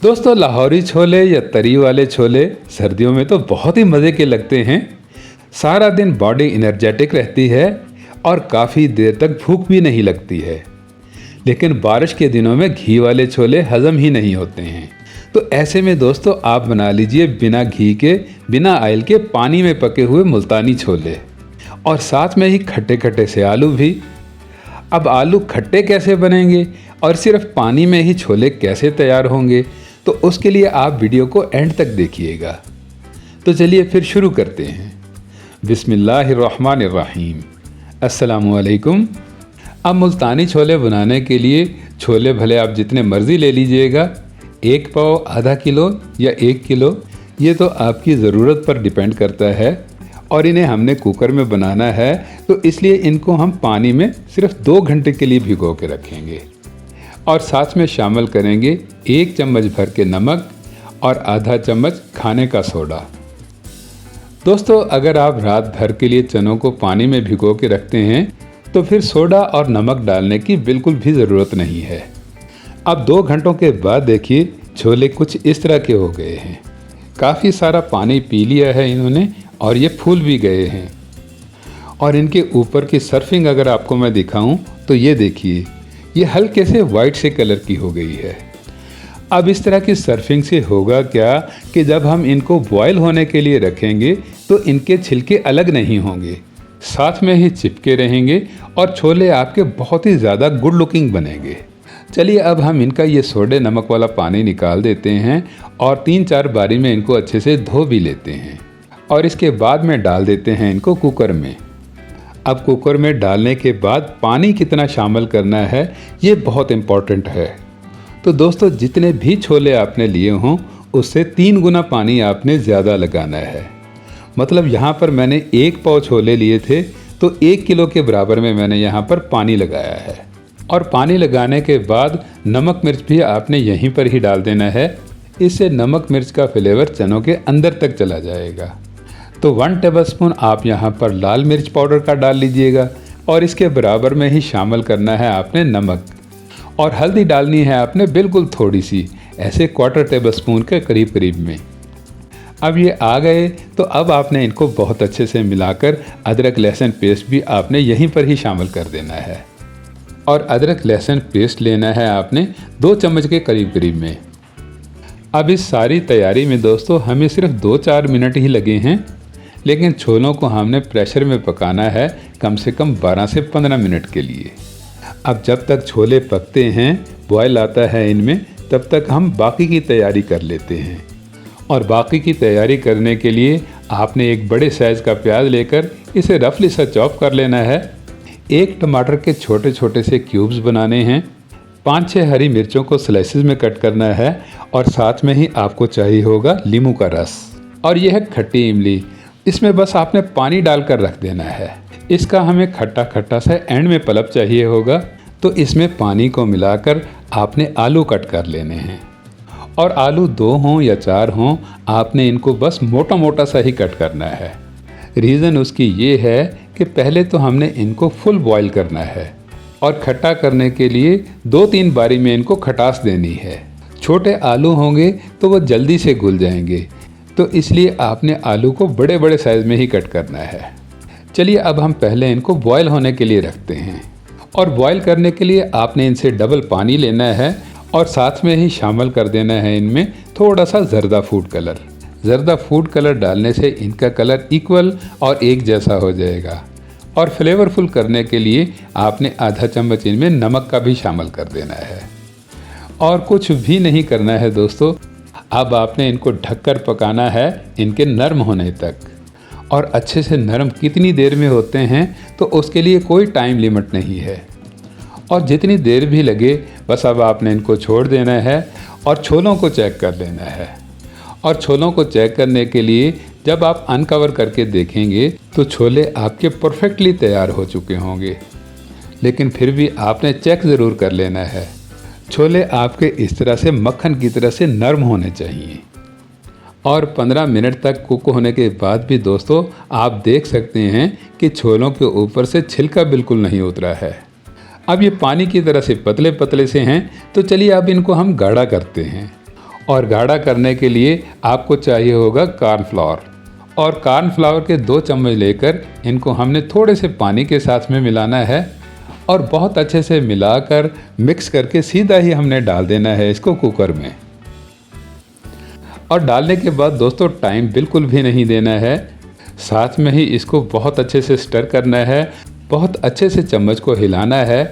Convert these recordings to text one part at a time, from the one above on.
दोस्तों, लाहौरी छोले या तरी वाले छोले सर्दियों में तो बहुत ही मज़े के लगते हैं। सारा दिन बॉडी एनर्जेटिक रहती है और काफ़ी देर तक भूख भी नहीं लगती है। लेकिन बारिश के दिनों में घी वाले छोले हज़म ही नहीं होते हैं। तो ऐसे में दोस्तों, आप बना लीजिए बिना घी के, बिना ऑयल के पानी में पके हुए मुल्तानी छोले, और साथ में ही खट्टे खट्टे से आलू भी। अब आलू खट्टे कैसे बनेंगे और सिर्फ पानी में ही छोले कैसे तैयार होंगे, तो उसके लिए आप वीडियो को एंड तक देखिएगा। तो चलिए फिर शुरू करते हैं। बिस्मिल्लाहिर्रहमानिर्रहीम। अस्सलामुअलैकुम। अब मुल्तानी छोले बनाने के लिए छोले भले आप जितने मर्ज़ी ले लीजिएगा, 1 पाव, आधा किलो या 1 किलो, ये तो आपकी ज़रूरत पर डिपेंड करता है। और इन्हें हमने कुकर में बनाना है, तो इसलिए इनको हम पानी में सिर्फ 2 घंटे के लिए भिगो के रखेंगे। और साथ में शामिल करेंगे 1 चम्मच भर के नमक और आधा चम्मच खाने का सोडा। दोस्तों, अगर आप रात भर के लिए चनों को पानी में भिगो के रखते हैं तो फिर सोडा और नमक डालने की बिल्कुल भी ज़रूरत नहीं है। अब 2 घंटों के बाद देखिए, छोले कुछ इस तरह के हो गए हैं। काफ़ी सारा पानी पी लिया है इन्होंने और ये फूल भी गए हैं। और इनके ऊपर की सर्फिंग अगर आपको मैं दिखाऊं तो ये देखिए, ये हल्के से वाइट से कलर की हो गई है। अब इस तरह की सर्फिंग से होगा क्या कि जब हम इनको बॉयल होने के लिए रखेंगे तो इनके छिलके अलग नहीं होंगे, साथ में ही चिपके रहेंगे और छोले आपके बहुत ही ज़्यादा गुड लुकिंग बनेंगे। चलिए अब हम इनका ये सोडे नमक वाला पानी निकाल देते हैं और 3-4 बारी में इनको अच्छे से धो भी लेते हैं। और इसके बाद में डाल देते हैं इनको कुकर में। अब कुकर में डालने के बाद पानी कितना शामिल करना है ये बहुत इम्पॉर्टेंट है। तो दोस्तों, जितने भी छोले आपने लिए हों उससे 3 गुना पानी आपने ज़्यादा लगाना है। मतलब यहाँ पर मैंने 1 पाव छोले लिए थे तो 1 किलो के बराबर में मैंने यहाँ पर पानी लगाया है। और पानी लगाने के बाद नमक मिर्च भी आपने यहीं पर ही डाल देना है। इससे नमक मिर्च का फ्लेवर चनों के अंदर तक चला जाएगा। तो 1 टेबलस्पून आप यहाँ पर लाल मिर्च पाउडर का डाल लीजिएगा और इसके बराबर में ही शामिल करना है आपने नमक। और हल्दी डालनी है आपने बिल्कुल थोड़ी सी, ऐसे 1/4 टेबलस्पून के करीब करीब में। अब ये आ गए तो अब आपने इनको बहुत अच्छे से मिलाकर अदरक लहसुन पेस्ट भी आपने यहीं पर ही शामिल कर देना है। और अदरक लहसुन पेस्ट लेना है आपने 2 चम्मच के करीब करीब में। अब इस सारी तैयारी में दोस्तों हमें सिर्फ 2-4 मिनट ही लगे हैं, लेकिन छोलों को हमने प्रेशर में पकाना है कम से कम 12 से 15 मिनट के लिए। अब जब तक छोले पकते हैं, बॉयल आता है इनमें, तब तक हम बाकी की तैयारी कर लेते हैं। और बाकी की तैयारी करने के लिए आपने एक बड़े साइज़ का प्याज लेकर इसे रफली सा चॉप कर लेना है। 1 टमाटर के छोटे छोटे से क्यूब्स बनाने हैं। 5-6 हरी मिर्चों को स्लाइसेस में कट करना है। और साथ में ही आपको चाहिए होगा नींबू का रस। और यह है खट्टी इमली, इसमें बस आपने पानी डालकर रख देना है। इसका हमें खट्टा खट्टा सा एंड में पल्प चाहिए होगा, तो इसमें पानी को मिलाकर आपने आलू कट कर लेने हैं। और आलू 2 हों या 4 हों, आपने इनको बस मोटा मोटा सा ही कट करना है। रीज़न उसकी ये है कि पहले तो हमने इनको फुल बॉयल करना है और खट्टा करने के लिए 2-3 बारी में इनको खटास देनी है। छोटे आलू होंगे तो वो जल्दी से घुल जाएंगे, तो इसलिए आपने आलू को बड़े बड़े साइज़ में ही कट करना है। चलिए अब हम पहले इनको बॉयल होने के लिए रखते हैं। और बॉयल करने के लिए आपने इनसे डबल पानी लेना है और साथ में ही शामिल कर देना है इनमें थोड़ा सा ज़र्दा फूड कलर। ज़र्दा फूड कलर डालने से इनका कलर इक्वल और एक जैसा हो जाएगा। और फ्लेवरफुल करने के लिए आपने आधा चम्मच इनमें नमक का भी शामिल कर देना है। और कुछ भी नहीं करना है दोस्तों, अब आपने इनको ढककर पकाना है इनके नरम होने तक। और अच्छे से नरम कितनी देर में होते हैं तो उसके लिए कोई टाइम लिमिट नहीं है। और जितनी देर भी लगे, बस अब आपने इनको छोड़ देना है और छोलों को चेक कर लेना है। और छोलों को चेक करने के लिए जब आप अनकवर करके देखेंगे तो छोले आपके परफेक्टली तैयार हो चुके होंगे। लेकिन फिर भी आपने चेक ज़रूर कर लेना है। छोले आपके इस तरह से मक्खन की तरह से नरम होने चाहिए। और 15 मिनट तक कुक होने के बाद भी दोस्तों आप देख सकते हैं कि छोलों के ऊपर से छिलका बिल्कुल नहीं उतरा है। अब ये पानी की तरह से पतले पतले से हैं, तो चलिए अब इनको हम गाढ़ा करते हैं। और गाढ़ा करने के लिए आपको चाहिए होगा कॉर्नफ्लावर। और कॉर्नफ्लावर के 2 चम्मच लेकर इनको हमने थोड़े से पानी के साथ में मिलाना है और बहुत अच्छे से मिलाकर मिक्स करके सीधा ही हमने डाल देना है इसको कुकर में। और डालने के बाद दोस्तों टाइम बिल्कुल भी नहीं देना है, साथ में ही इसको बहुत अच्छे से स्टर करना है, बहुत अच्छे से चम्मच को हिलाना है।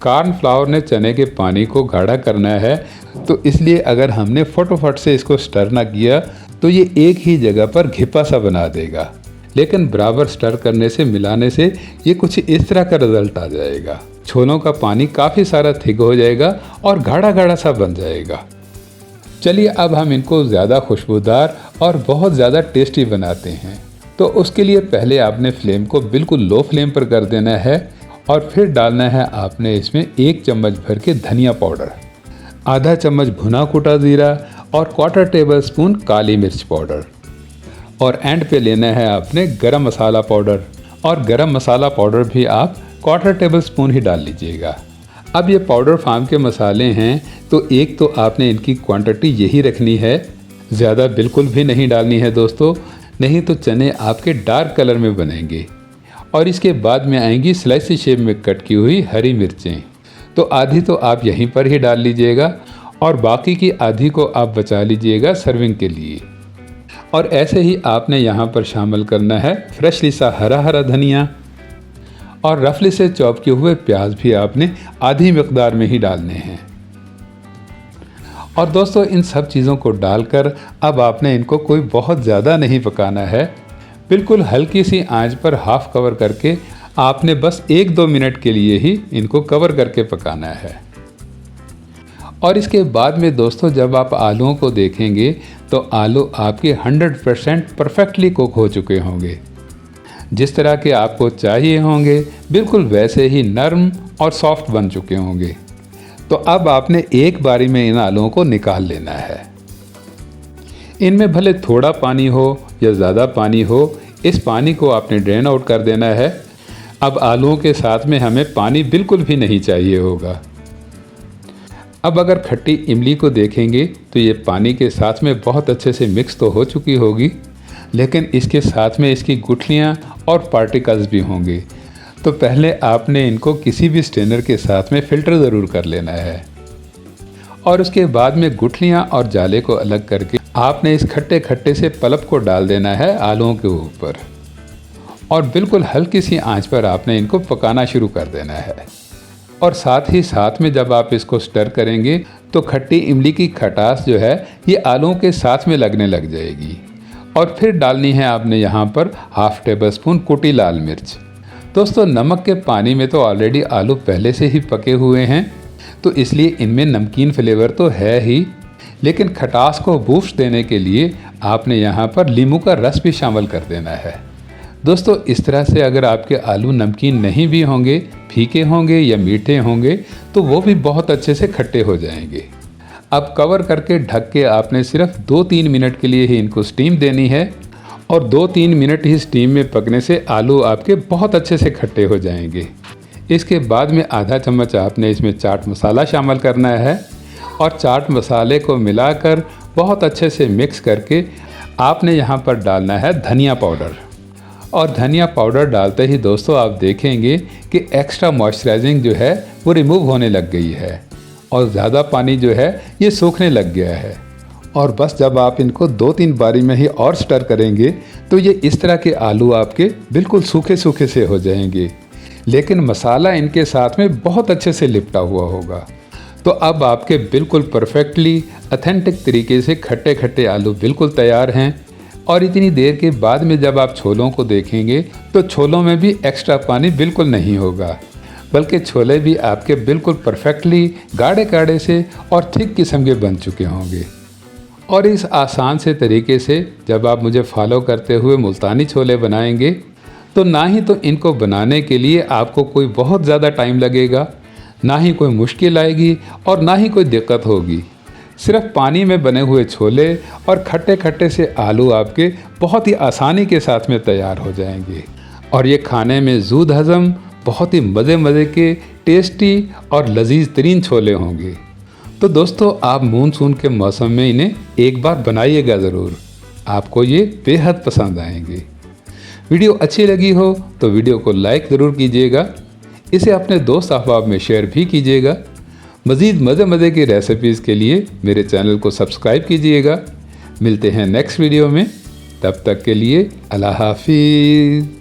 कॉर्नफ्लावर ने चने के पानी को गाढ़ा करना है, तो इसलिए अगर हमने फटाफट से इसको स्टर ना किया तो ये एक ही जगह पर घिपा सा बना देगा। लेकिन बराबर स्टर करने से, मिलाने से ये कुछ इस तरह का रिजल्ट आ जाएगा। छोलों का पानी काफ़ी सारा थिक हो जाएगा और गाढ़ा गाढ़ा सा बन जाएगा। चलिए अब हम इनको ज़्यादा खुशबूदार और बहुत ज़्यादा टेस्टी बनाते हैं। तो उसके लिए पहले आपने फ्लेम को बिल्कुल लो फ्लेम पर कर देना है और फिर डालना है आपने इसमें 1 चम्मच भर के धनिया पाउडर, आधा चम्मच भुना कुटा ज़ीरा और 1/4 टेबल स्पून काली मिर्च पाउडर। और एंड पे लेना है आपने गरम मसाला पाउडर, और गरम मसाला पाउडर भी आप 1/4 टेबल स्पून ही डाल लीजिएगा। अब ये पाउडर फार्म के मसाले हैं, तो एक तो आपने इनकी क्वांटिटी यही रखनी है, ज़्यादा बिल्कुल भी नहीं डालनी है दोस्तों, नहीं तो चने आपके डार्क कलर में बनेंगे। और इसके बाद में आएंगी स्लाइसी शेप में कट की हुई हरी मिर्चें, तो आधी तो आप यहीं पर ही डाल लीजिएगा और बाकी की आधी को आप बचा लीजिएगा सर्विंग के लिए। और ऐसे ही आपने यहाँ पर शामिल करना है फ्रेशली सा हरा हरा धनिया, और रफली से चॉप किए हुए प्याज भी आपने आधी मिकदार में ही डालने हैं। और दोस्तों इन सब चीज़ों को डालकर अब आपने इनको कोई बहुत ज़्यादा नहीं पकाना है, बिल्कुल हल्की सी आंच पर हाफ कवर करके आपने बस 1-2 मिनट के लिए ही इनको कवर करके पकाना है। और इसके बाद में दोस्तों जब आप आलूओं को देखेंगे तो आलू आपके 100% परफेक्टली कुक हो चुके होंगे, जिस तरह के आपको चाहिए होंगे बिल्कुल वैसे ही नरम और सॉफ्ट बन चुके होंगे। तो अब आपने एक बारी में इन आलूओं को निकाल लेना है। इनमें भले थोड़ा पानी हो या ज़्यादा पानी हो, इस पानी को आपने ड्रेन आउट कर देना है। अब आलूओं के साथ में हमें पानी बिल्कुल भी नहीं चाहिए होगा। अब अगर खट्टी इमली को देखेंगे तो ये पानी के साथ में बहुत अच्छे से मिक्स तो हो चुकी होगी, लेकिन इसके साथ में इसकी गुठलियाँ और पार्टिकल्स भी होंगे। तो पहले आपने इनको किसी भी स्ट्रेनर के साथ में फ़िल्टर ज़रूर कर लेना है, और उसके बाद में गुठलियाँ और जाले को अलग करके आपने इस खट्टे खट्टे से पल्प को डाल देना है आलूओं के ऊपर, और बिल्कुल हल्की सी आंच पर आपने इनको पकाना शुरू कर देना है। और साथ ही साथ में जब आप इसको स्टर करेंगे तो खट्टी इमली की खटास जो है ये आलूओं के साथ में लगने लग जाएगी। और फिर डालनी है आपने यहाँ पर हाफ टेबल स्पून कुटी लाल मिर्च। दोस्तों नमक के पानी में तो ऑलरेडी आलू पहले से ही पके हुए हैं, तो इसलिए इनमें नमकीन फ्लेवर तो है ही, लेकिन खटास को बूस्ट देने के लिए आपने यहाँ पर नींबू का रस भी शामिल कर देना है। दोस्तों इस तरह से अगर आपके आलू नमकीन नहीं भी होंगे, फीके होंगे या मीठे होंगे, तो वो भी बहुत अच्छे से खट्टे हो जाएंगे। अब कवर करके ढक के आपने सिर्फ 2-3 मिनट के लिए ही इनको स्टीम देनी है, और 2-3 मिनट ही स्टीम में पकने से आलू आपके बहुत अच्छे से खट्टे हो जाएंगे। इसके बाद में आधा चम्मच आपने इसमें चाट मसाला शामिल करना है, और चाट मसाले को मिलाकर बहुत अच्छे से मिक्स करके आपने यहाँ पर डालना है धनिया पाउडर। और धनिया पाउडर डालते ही दोस्तों आप देखेंगे कि एक्स्ट्रा मॉइस्चराइजिंग जो है वो रिमूव होने लग गई है, और ज़्यादा पानी जो है ये सूखने लग गया है। और बस जब आप इनको 2-3 बारी में ही और स्टर करेंगे तो ये इस तरह के आलू आपके बिल्कुल सूखे सूखे से हो जाएंगे, लेकिन मसाला इनके साथ में बहुत अच्छे से लिपटा हुआ होगा। तो अब आपके बिल्कुल परफेक्टली ऑथेंटिक तरीके से खट्टे खट्टे आलू बिल्कुल तैयार हैं। और इतनी देर के बाद में जब आप छोलों को देखेंगे तो छोलों में भी एक्स्ट्रा पानी बिल्कुल नहीं होगा, बल्कि छोले भी आपके बिल्कुल परफेक्टली गाढ़े गाढ़े से और थिक किस्म के बन चुके होंगे। और इस आसान से तरीके से जब आप मुझे फॉलो करते हुए मुल्तानी छोले बनाएंगे तो ना ही तो इनको बनाने के लिए आपको कोई बहुत ज़्यादा टाइम लगेगा, ना ही कोई मुश्किल आएगी और ना ही कोई दिक्कत होगी। सिर्फ पानी में बने हुए छोले और खट्टे खट्टे से आलू आपके बहुत ही आसानी के साथ में तैयार हो जाएंगे, और ये खाने में ज़ूद हज़म बहुत ही मज़े मज़े के टेस्टी और लजीज तरीन छोले होंगे। तो दोस्तों आप मानसून के मौसम में इन्हें एक बार बनाइएगा ज़रूर, आपको ये बेहद पसंद आएंगे। वीडियो अच्छी लगी हो तो वीडियो को लाइक ज़रूर कीजिएगा, इसे अपने दोस्त अहबाब में शेयर भी कीजिएगा। मज़ीद मज़े की रेसिपीज़ के लिए मेरे चैनल को सब्सक्राइब कीजिएगा। मिलते हैं नेक्स्ट वीडियो में, तब तक के लिए अल्लाह हाफिज़।